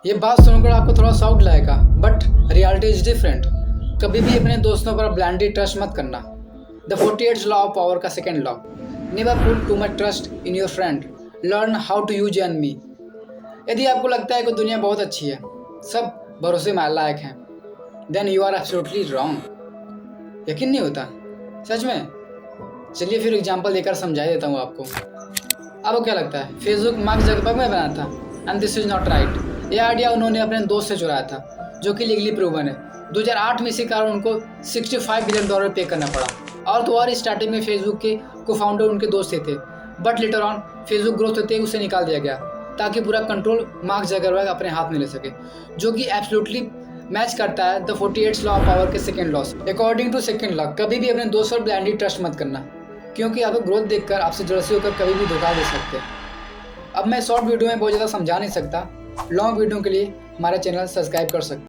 ये बात सुनकर आपको थोड़ा शॉक लगेगा, बट रियलिटी इज डिफरेंट। कभी भी अपने दोस्तों पर ब्लाइंडली ट्रस्ट मत करना। द 48 लॉ ऑफ पावर का second law, never put too much trust in your friend, learn how to use enemy. यदि आपको लगता है कि दुनिया बहुत अच्छी है, सब भरोसे में लायक हैं, then you are absolutely wrong. यकीन नहीं होता सच में? चलिए फिर एग्जाम्पल देकर समझा देता हूँ आपको। आपको क्या लगता है फेसबुक मार्क जकरबर्ग ने बनाया था? And this is not right. यह आइडिया उन्होंने अपने दोस्त से चुराया था, जो कि लीगली प्रूवन है। 2008 में इसी कारण उनको $65 बिलियन पे करना पड़ा। और तो और स्टार्टिंग में फेसबुक के को फाउंडर उनके दोस्त ही थे, but later on Facebook growth होते ही उसे निकाल दिया गया ताकि पूरा कंट्रोल मार्क जकरबर्ग अपने हाथ में ले सके, जो कि एब्सोल्युटली मैच करता है द 48 लॉ ऑफ पावर के सेकेंड लॉ से। अकॉर्डिंग टू सेकेंड लॉ, कभी भी अपने दोस्त पर ब्लाइंडली ट्रस्ट मत करना, क्योंकि आपको ग्रोथ देखकर आपसे जलसी होकर कभी भी धोखा दे सकते हैं। अब मैं शॉर्ट वीडियो में बहुत ज़्यादा समझा नहीं सकता, लॉन्ग वीडियो के लिए हमारा चैनल सब्सक्राइब कर सकते हैं।